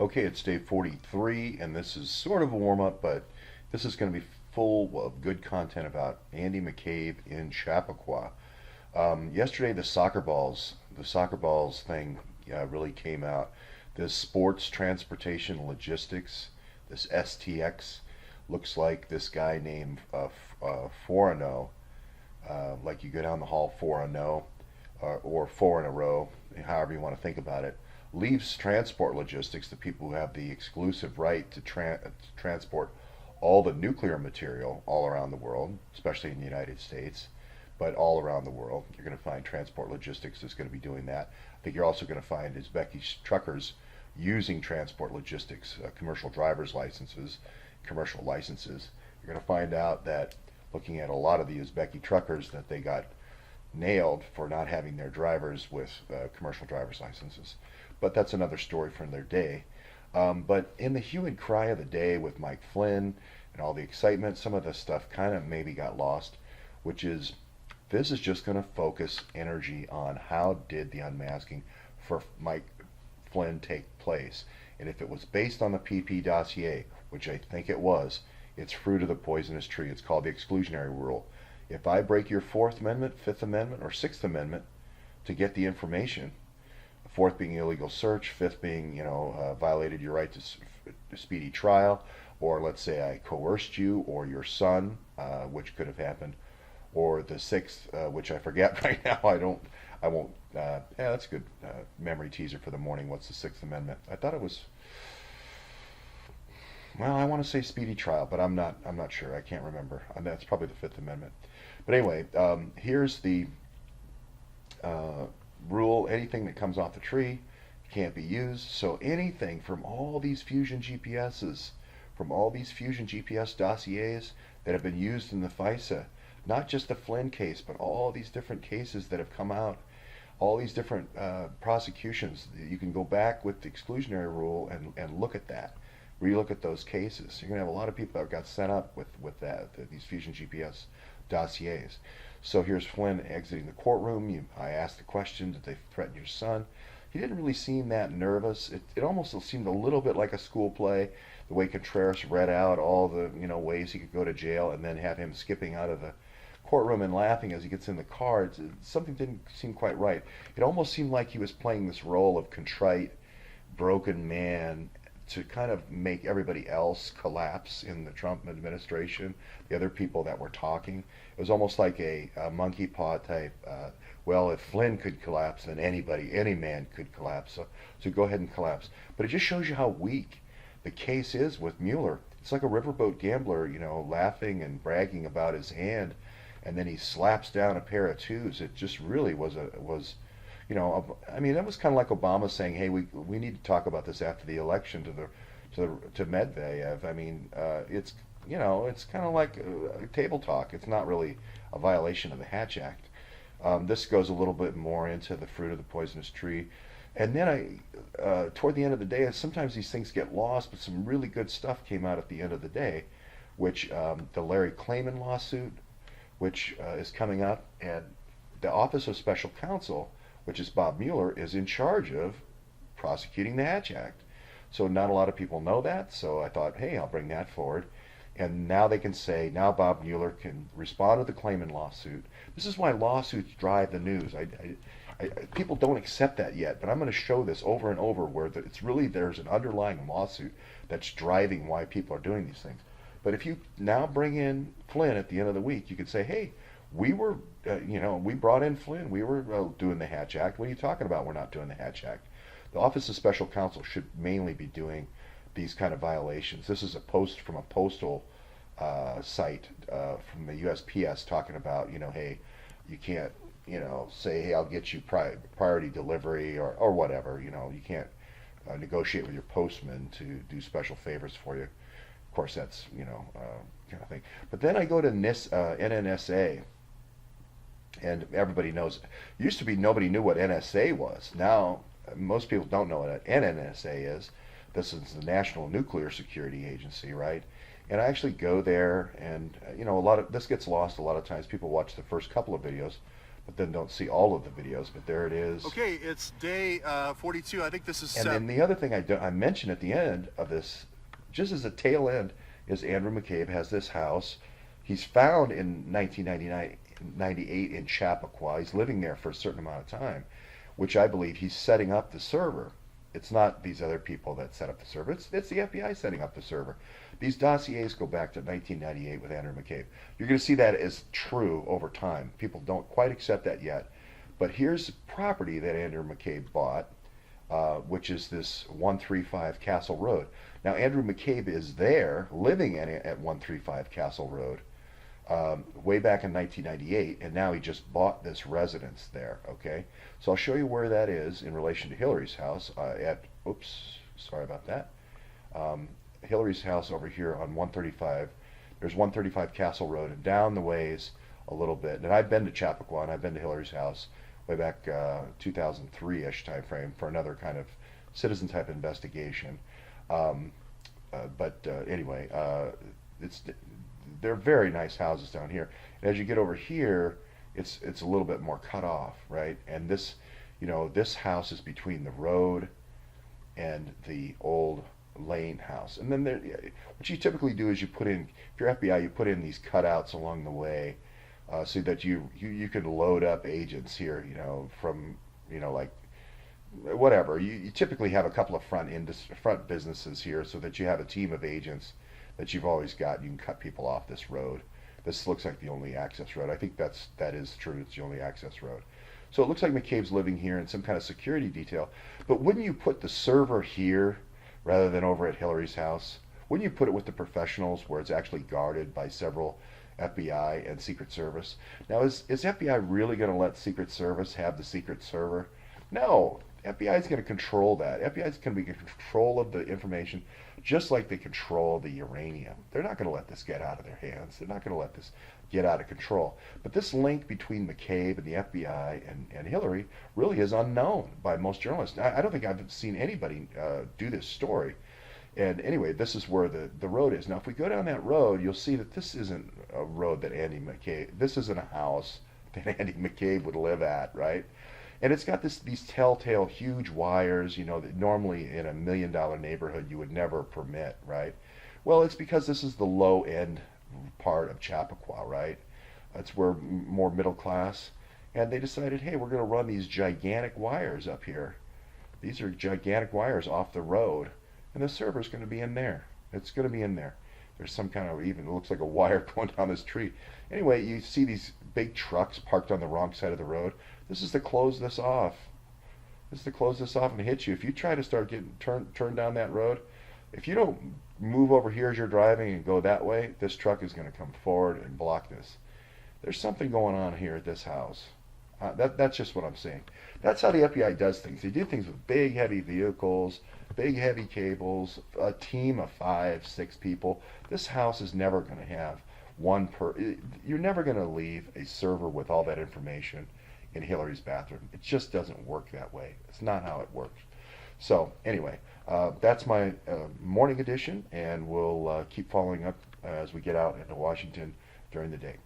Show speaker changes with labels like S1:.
S1: Okay, it's day 43, and this is sort of a warm up, but this is going to be full of good content about Andy McCabe in Chappaqua. Yesterday, the soccer balls thing really came out. This sports transportation logistics, this STX, looks like this guy named Forano, like you go down the hall 4-0 or four in a row, however you want to think about it, leaves transport logistics, the people who have the exclusive right to transport all the nuclear material all around the world, especially in the United States, but all around the world. You're going to find transport logistics is going to be doing that. I think you're also going to find Uzbeki truckers using transport logistics, commercial driver's licenses, commercial licenses. You're going to find out that looking at a lot of the Uzbeki truckers that they got nailed for not having their drivers with commercial driver's licenses. But that's another story for another day. But in the hue and cry of the day with Mike Flynn and all the excitement, some of this stuff kind of maybe got lost, which is this is just going to focus energy on how did the unmasking for Mike Flynn take place. And if it was based on the PP dossier, which I think it was, it's fruit of the poisonous tree. It's called the exclusionary rule. If I break your Fourth Amendment, Fifth Amendment, or Sixth Amendment to get the information, fourth being illegal search, fifth being, violated your right to speedy trial, or let's say I coerced you or your son, which could have happened, or the sixth, which I forget right now. I won't. Yeah, that's a good memory teaser for the morning. What's the Sixth Amendment? I thought it was. Well, I want to say speedy trial, but I'm not. I'm not sure. I can't remember. That's probably the Fifth Amendment. But anyway, here's the rule: anything that comes off the tree can't be used. So anything from all these Fusion GPSs, from all these Fusion GPS dossiers that have been used in the FISA, not just the Flynn case, but all these different cases that have come out, all these different prosecutions, you can go back with the exclusionary rule and look at that. Relook at those cases. You're going to have a lot of people that got sent up with these Fusion GPS dossiers. So here's Flynn exiting the courtroom. I asked the question, did they threaten your son? He didn't really seem that nervous. It almost seemed a little bit like a school play, the way Contreras read out all the ways he could go to jail, and then have him skipping out of the courtroom and laughing as he gets in the car. Something didn't seem quite right. It almost seemed like he was playing this role of contrite, broken man to kind of make everybody else collapse in the Trump administration, the other people that were talking. It was almost like a monkey paw type, well, if Flynn could collapse, then any man could collapse. So go ahead and collapse. But it just shows you how weak the case is with Mueller. It's like a riverboat gambler, laughing and bragging about his hand, and then he slaps down a pair of twos. It just really was that was kind of like Obama saying, "Hey, we need to talk about this after the election to Medvedev." It's kind of like table talk. It's not really a violation of the Hatch Act. This goes a little bit more into the fruit of the poisonous tree, and then toward the end of the day, sometimes these things get lost, but some really good stuff came out at the end of the day, which the Larry Klayman lawsuit, which is coming up, and the Office of Special Counsel, which is Bob Mueller, is in charge of prosecuting the Hatch Act. So not a lot of people know that, so I thought, hey, I'll bring that forward. And now they can say, now Bob Mueller can respond to the Klayman lawsuit. This is why lawsuits drive the news. People don't accept that yet, but I'm going to show this over and over where it's really there's an underlying lawsuit that's driving why people are doing these things. But if you now bring in Flynn at the end of the week, you could say, hey, we were, we brought in Flynn. We were doing the Hatch Act. What are you talking about? We're not doing the Hatch Act. The Office of Special Counsel should mainly be doing these kind of violations. This is a post from a postal site from the USPS talking about, hey, you can't, say, hey, I'll get you priority delivery or whatever. You can't negotiate with your postman to do special favors for you. Of course, that's, kind of thing. But then I go to NNSA. And everybody knows. It used to be nobody knew what NSA was. Now most people don't know what an NNSA is. This is the National Nuclear Security Agency, right? And I actually go there, and a lot of this gets lost a lot of times. People watch the first couple of videos, but then don't see all of the videos. But there it is.
S2: Okay, it's day 42. I think this is
S1: And then the other thing I mentioned at the end of this, just as a tail end, is Andrew McCabe has this house. He's found in 1998 in Chappaqua. He's living there for a certain amount of time, which I believe he's setting up the server. It's not these other people that set up the server. It's the FBI setting up the server. These dossiers go back to 1998 with Andrew McCabe. You're going to see that as true over time. People don't quite accept that yet. But here's property that Andrew McCabe bought, which is this 135 Castle Road. Now, Andrew McCabe is there, living at 135 Castle Road, way back in 1998, and now he just bought this residence there, okay? So I'll show you where that is in relation to Hillary's house oops, sorry about that. Hillary's house over here on 135. There's 135 Castle Road, and down the ways a little bit. And I've been to Chappaqua, and I've been to Hillary's house way back 2003-ish time frame for another kind of citizen type investigation. Anyway, they're very nice houses down here. And as you get over here, it's a little bit more cut off, right? And this, this house is between the road and the old Lane house. And then what you typically do is you put in, if you're FBI, you put in these cutouts along the way, so that you can load up agents here, from, like whatever. You typically have a couple of front businesses here, so that you have a team of agents that you've always got. You can cut people off this road. This looks like the only access road. I think that is true. It's the only access road. So it looks like McCabe's living here in some kind of security detail. But wouldn't you put the server here rather than over at Hillary's house? Wouldn't you put it with the professionals where it's actually guarded by several FBI and Secret Service? Now, is FBI really going to let Secret Service have the secret server? No. FBI is going to control that. FBI is going to be in control of the information, just like they control the uranium. They're not going to let this get out of their hands. They're not going to let this get out of control. But this link between McCabe and the FBI and Hillary really is unknown by most journalists. I don't think I've seen anybody do this story. And anyway, this is where the road is. Now, if we go down that road, you'll see that this isn't a road that this isn't a house that Andy McCabe would live at, right? And it's got these telltale huge wires, that normally in $1 million neighborhood you would never permit, right? Well, it's because this is the low end part of Chappaqua, right? It's where more middle class. And they decided, hey, we're going to run these gigantic wires up here. These are gigantic wires off the road. And the server's going to be in there. It's going to be in there. There's some kind of, even it looks like a wire going down this tree. Anyway, you see these big trucks parked on the wrong side of the road. This is to close this off. This is to close this off and hit you. If you try to start getting turned down that road, if you don't move over here as you're driving and go that way, this truck is going to come forward and block this. There's something going on here at this house. That's just what I'm saying. That's how the FBI does things. They do things with big, heavy vehicles, big, heavy cables, a team of 5, 6 people. This house is never going to have you're never going to leave a server with all that information in Hillary's bathroom. It just doesn't work that way. It's not how it works. So anyway, that's my morning edition, and we'll keep following up as we get out into Washington during the day.